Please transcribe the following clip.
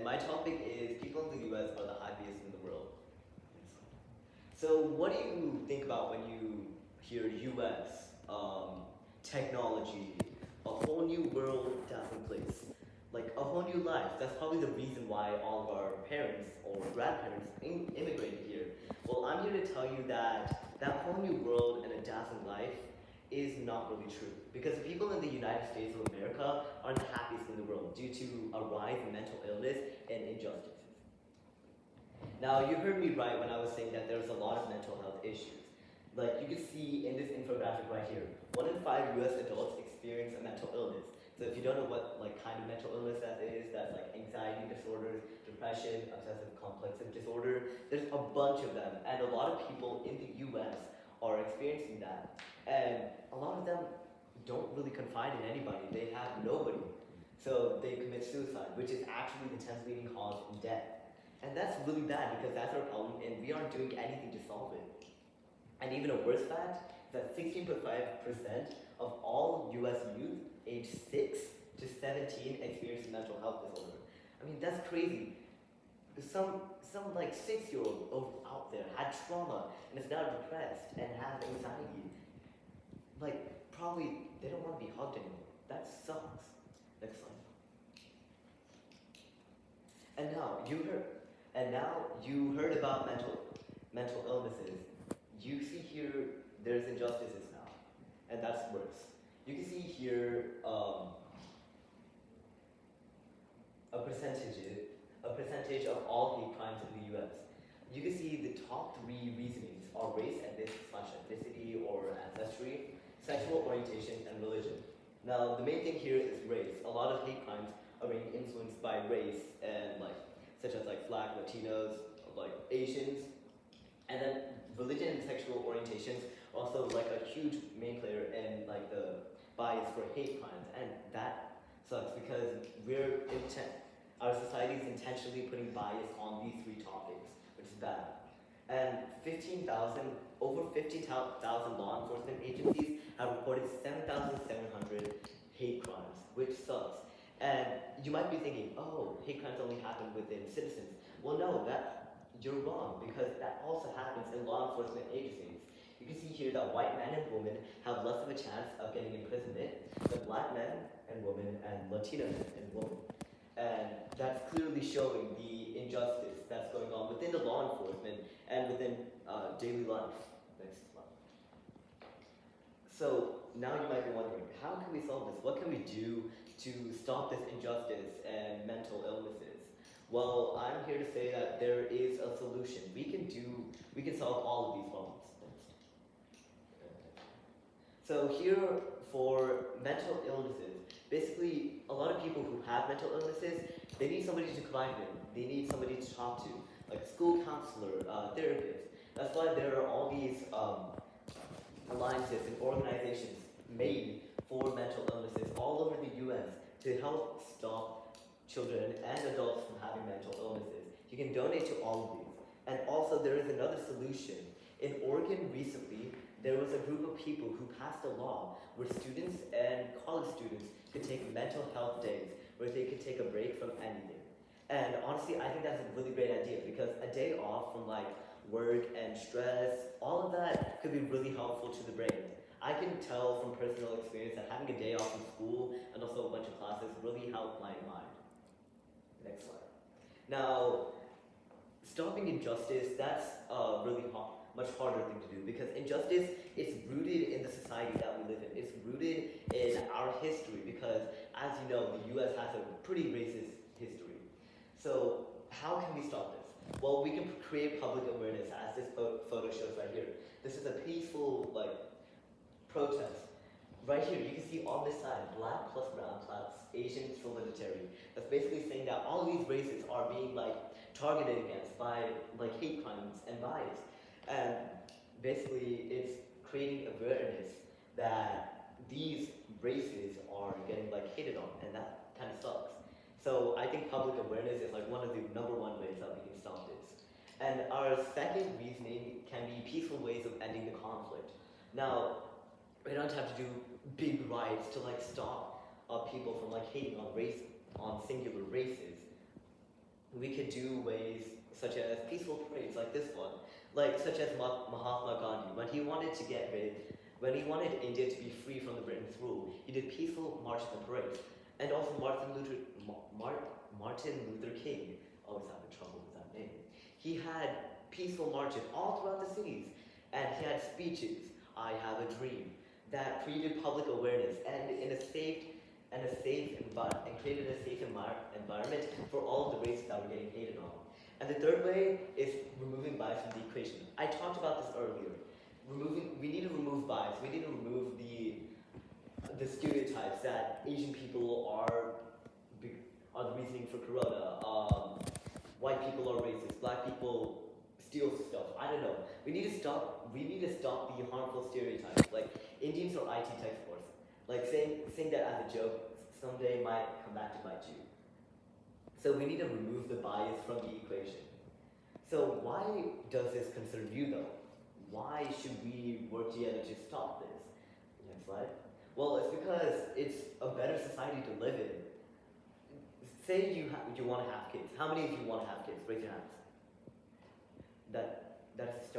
my topic is people in the US are the happiest in the world. So, what do you think about when you hear US, technology, a whole new world taking place? Like a whole new life. That's probably the reason why all of our parents or grandparents immigrated here. Well, I'm here to tell you that that whole new world and a dazzling life is not really true. Because the people in the United States of America are the happiest in the world due to a rise in mental illness and injustices. Now, you heard me right when I was saying that there's a lot of mental health issues. Like you can see in this infographic right here, 1 in 5 US adults experience a mental illness. So if you don't know what like kind of mental illness that is, that's like anxiety disorders, depression, obsessive compulsive disorder. There's a bunch of them, and a lot of people in the US are experiencing that. And a lot of them don't really confide in anybody. They have nobody. So they commit suicide, which is actually the 10th leading cause in death. And that's really bad because that's our problem and we aren't doing anything to solve it. And even a worse fact is that 16.5% of all US youth aged 6 to 17 experience a mental health disorder. I mean, that's crazy. Some like 6-year-old out there had trauma and is now depressed and has anxiety. Like, probably they don't want to be hugged anymore. That sucks. Next slide. And now you heard about mental illnesses. You see here there's injustices now, and that's worse. You can see here a percentage of all hate crimes in the U.S. You can see the top 3 reasonings are race, ethnicity or ancestry, sexual orientation, and religion. Now the main thing here is race. A lot of hate crimes are being influenced by race and such as Black, Latinos, like Asians, and then religion and sexual orientations also a huge main player in the bias for hate crimes, and that sucks because our society is intentionally putting bias on these 3 topics, which is bad. And over 15,000 law enforcement agencies have reported 7,700 hate crimes, which sucks. And you might be thinking, oh, hate crimes only happen within citizens. Well, no, you're wrong, because that also happens in law enforcement agencies. You can see here that white men and women have less of a chance of getting imprisonment than Black men and women and Latino men and women. And that's clearly showing the injustice that's going on within the law enforcement and within daily life. Next slide. So now you might be wondering, how can we solve this? What can we do to stop this injustice and mental illnesses? Well, I'm here to say that there is a solution. We can solve all of these problems. So here for mental illnesses, basically a lot of people who have mental illnesses, they need somebody to confide in. They need somebody to talk to, like a school counselor, therapist. That's why there are all these alliances and organizations made for mental illnesses all over the US to help stop children and adults from having mental illnesses. You can donate to all of these. And also there is another solution. In Oregon recently, there was a group of people who passed a law where students and college students could take mental health days, where they could take a break from anything. And honestly, I think that's a really great idea because a day off from work and stress, all of that could be really helpful to the brain. I can tell from personal experience that having a day off from school and also a bunch of classes really helped my mind. Next slide. Now, stopping injustice, that's much harder thing to do because injustice is rooted in the society that we live in. It's rooted in our history because, as you know, the US has a pretty racist history. So how can we stop this? Well, we can create public awareness, as this photo shows right here. This is a peaceful protest. Right here, you can see on this side, Black plus brown plus Asian solidarity. That's basically saying that all these races are being targeted against by hate crimes and bias. And basically, it's creating awareness that these races are getting hated on, and that kind of sucks. So I think public awareness is one of the number 1 ways that we can stop this. And our second reasoning can be peaceful ways of ending the conflict. Now, we don't have to do big riots to stop people from hating on singular races. We could do ways such as peaceful parades like this one, like such as Mahatma Gandhi when he wanted India to be free from the British rule, he did peaceful marches and parades. And also Martin Luther King, always having trouble with that name. He had peaceful marches all throughout the cities, and he had speeches. I have a dream that created public awareness and created a safe environment for all of the races that were getting hated on. And the third way is removing bias from the equation. I talked about this earlier. We need to remove bias. We need to remove the stereotypes that Asian people are the reasoning for corona. White people are racist. Black people steal stuff. I don't know. We need to stop the harmful stereotypes. Like Indians are IT tech force. Like saying that as a joke someday might come back to bite you. So we need to remove the bias from the equation. So why does this concern you though? Why should we work together to stop this? Next slide. Well, it's because it's a better society to live in. Say you want to have kids. How many of you want to have kids? Raise your hands. That's a start.